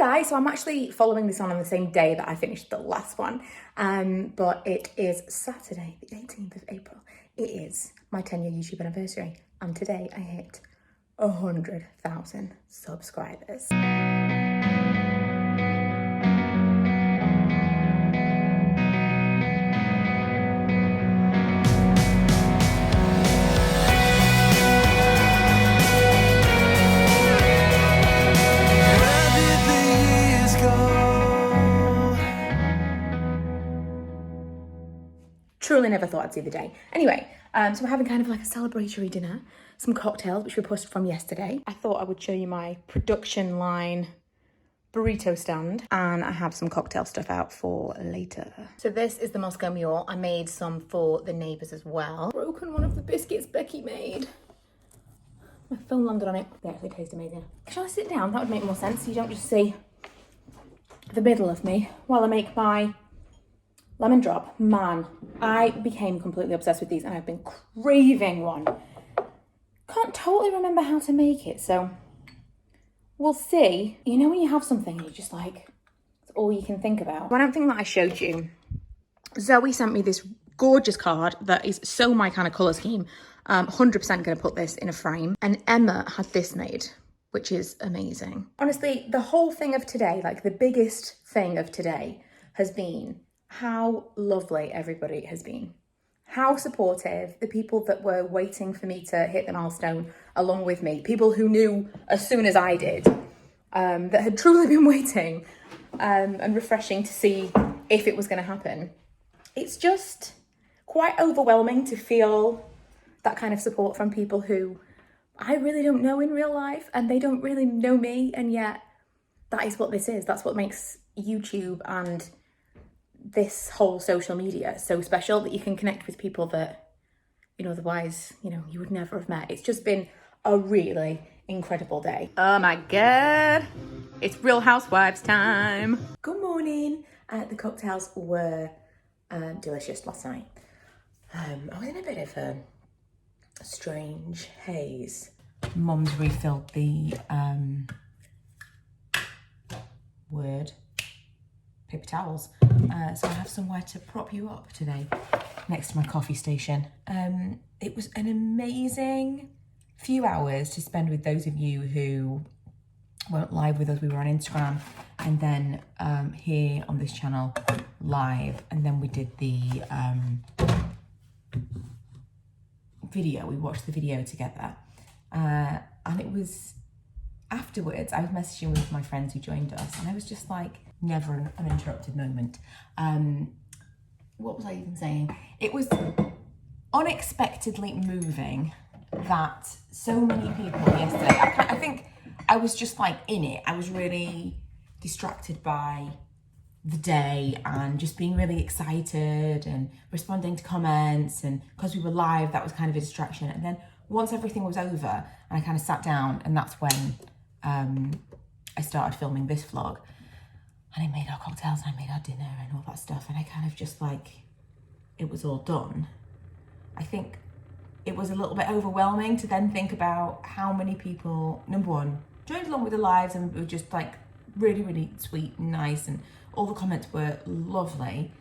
guys, so I'm actually following this on the same day that I finished the last one, but it is Saturday the 18th of April. It is my 10-year YouTube anniversary, and today I hit 100,000 subscribers. Truly never thought I'd see the day. Anyway, so we're having kind of like a celebratory dinner, some cocktails, which we posted from yesterday. I thought I would show you my production line burrito stand, and I have some cocktail stuff out for later. So this is the Moscow Mule. I made some for the neighbours as well. Broken one of the biscuits Becky made. My film landed on it. They actually taste amazing. Shall I sit down? That would make more sense, so you don't just see the middle of me while I make my lemon drop. Man, I became completely obsessed with these and I've been craving one. Can't totally remember how to make it, so we'll see. You know when you have something and you're just like, it's all you can think about. One thing that I showed you, Zoe sent me this gorgeous card that is so my kind of colour scheme. 100% going to put this in a frame. And Emma had this made, which is amazing. Honestly, the whole thing of today, like the biggest thing of today, has been how lovely everybody has been. How supportive, the people that were waiting for me to hit the milestone along with me, people who knew as soon as I did, that had truly been waiting, and refreshing to see if it was going to happen. It's just quite overwhelming to feel that kind of support from people who I really don't know in real life, and they don't really know me, and yet that is what this is. That's what makes YouTube and this whole social media so special, that you can connect with people that, you know, otherwise, you know, you would never have met. It's just been a really incredible day. Oh my God, it's Real Housewives time. Good morning. The cocktails were delicious last night. I was in a bit of a strange haze. Mum's refilled the paper towels, so I have somewhere to prop you up today next to my coffee station. It was an amazing few hours to spend with those of you who weren't live with us. We were on Instagram, and then here on this channel live, and then we did the video. We watched the video together, and it was afterwards I was messaging with my friends who joined us, and I was just like, never an uninterrupted moment. What was I even saying? It was unexpectedly moving that so many people yesterday, I think I was just like in it. I was really distracted by the day and just being really excited and responding to comments, and because we were live, that was kind of a distraction. And then once everything was over and I kind of sat down, and that's when I started filming this vlog. And I made our cocktails and I made our dinner and all that stuff. And I kind of just like, it was all done. I think it was a little bit overwhelming to then think about how many people, number one, joined along with the lives and were just like really, really sweet and nice. And all the comments were lovely.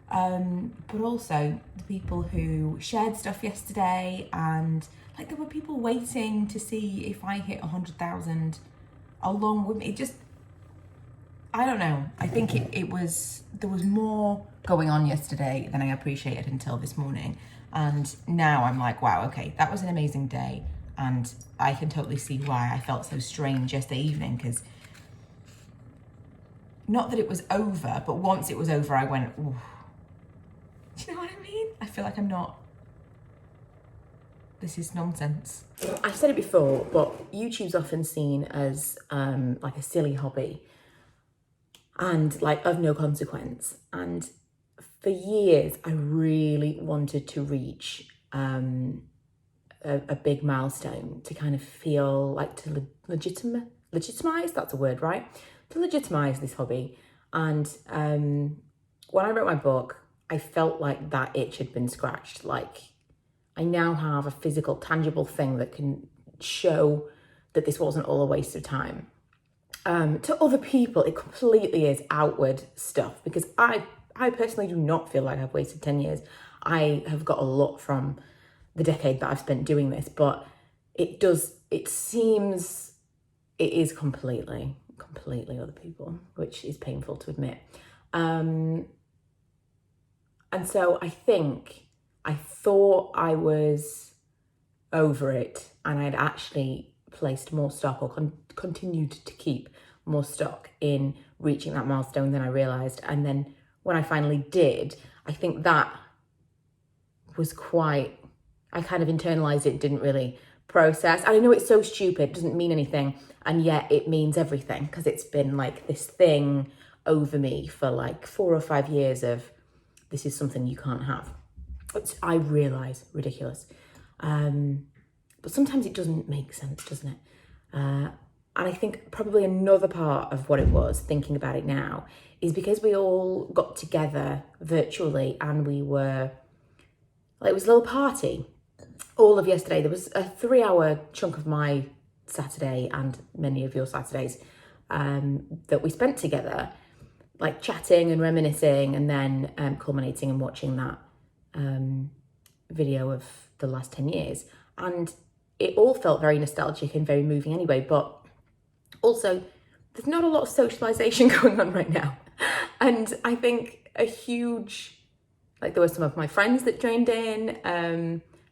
But also the people who shared stuff yesterday, and like there were people waiting to see if I hit 100,000 along with me. It just, I don't know. I think there was more going on yesterday than I appreciated until this morning. And now I'm like, wow, okay, that was an amazing day. And I can totally see why I felt so strange yesterday evening, because not that it was over, but once it was over, I went, ooh. Do you know what I mean? I feel like I'm not, this is nonsense. I've said it before, but YouTube's often seen as like a silly hobby and like of no consequence. And for years, I really wanted to reach a big milestone, to kind of feel like to legitimize, that's a word, right? To legitimize this hobby. And when I wrote my book, I felt like that itch had been scratched. Like I now have a physical, tangible thing that can show that this wasn't all a waste of time. To other people, it completely is outward stuff, because I personally do not feel like I've wasted 10 years. I have got a lot from the decade that I've spent doing this, but it seems it is completely other people, which is painful to admit. And so I thought I was over it, and I'd actually placed more stock, or continued to keep more stock in reaching that milestone than I realised. And then when I finally did, I think that was I kind of internalised it, didn't really process. And I know it's so stupid, it doesn't mean anything, and yet it means everything, because it's been like this thing over me for like 4 or 5 years of, this is something you can't have. Which I realise, ridiculous. But sometimes it doesn't make sense, doesn't it? And I think probably another part of what it was, thinking about it now, is because we all got together virtually, and it was a little party all of yesterday. There was a 3-hour chunk of my Saturday, and many of your Saturdays, that we spent together, like chatting and reminiscing, and then culminating and watching that video of the last 10 years. And it all felt very nostalgic and very moving anyway, but also there's not a lot of socialization going on right now. And I think there were some of my friends that joined in,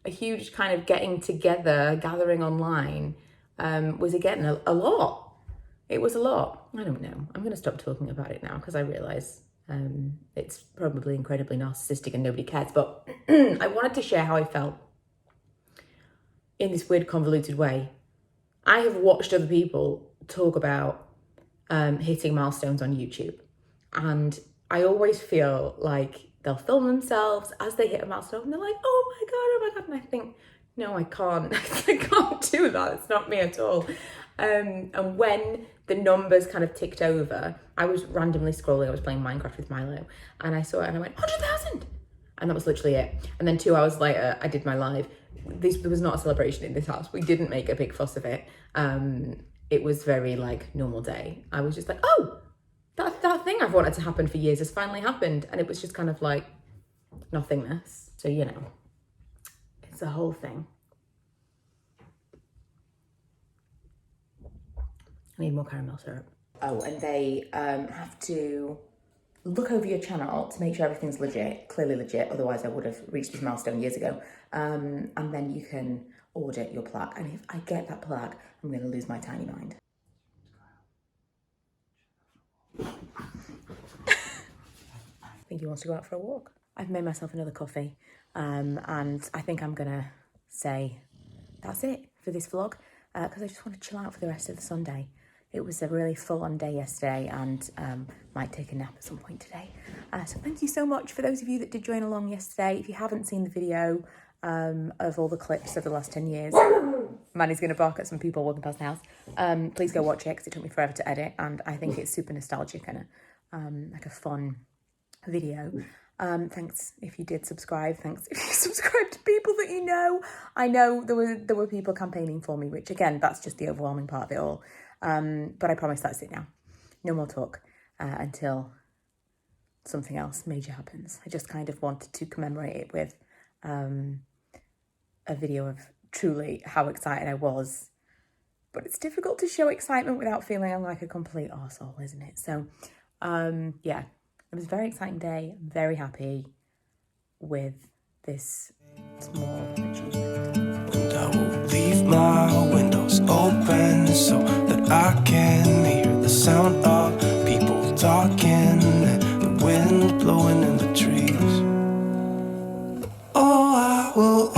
a huge kind of getting together, gathering online, was again a lot. It was a lot. I don't know. I'm going to stop talking about it now, because I realise it's probably incredibly narcissistic and nobody cares. But I wanted to share how I felt in this weird, convoluted way. I have watched other people talk about hitting milestones on YouTube, and I always feel like they'll film themselves as they hit a milestone, and they're like, oh my God. And I think, no, I can't. I can't do that. It's not me at all. And when the numbers kind of ticked over, I was randomly scrolling. I was playing Minecraft with Milo, and I saw it, and I went, 100,000. And that was literally it. And then 2 hours later, I did my live. There was not a celebration in this house. We didn't make a big fuss of it. It was very like normal day. I was just like, oh, that thing I've wanted to happen for years has finally happened. And it was just kind of like nothingness. So, it's a whole thing. I need more caramel syrup. Oh, and they have to look over your channel to make sure everything's legit, clearly legit. Otherwise, I would have reached this milestone years ago. And then you can audit your plaque. And if I get that plaque, I'm going to lose my tiny mind. I think he wants to go out for a walk. I've made myself another coffee, and I think I'm going to say that's it for this vlog, because I just want to chill out for the rest of the Sunday. It was a really full-on day yesterday, and might take a nap at some point today. So thank you so much for those of you that did join along yesterday. If you haven't seen the video of all the clips of the last 10 years, Manny's going to bark at some people walking past the house. Please go watch it, because it took me forever to edit, and I think it's super nostalgic and like a fun video. Thanks if you did subscribe. Thanks if you subscribed to people that you know. I know there were people campaigning for me, which again, that's just the overwhelming part of it all. But I promise that's it now. No more talk until something else major happens. I just kind of wanted to commemorate it with a video of truly how excited I was. But it's difficult to show excitement without feeling like a complete arsehole, isn't it? So, yeah, it was a very exciting day. I'm very happy with this small achievement. And I will leave my windows open so that I can hear the sound of people talking and the wind blowing in the trees. Oh, I will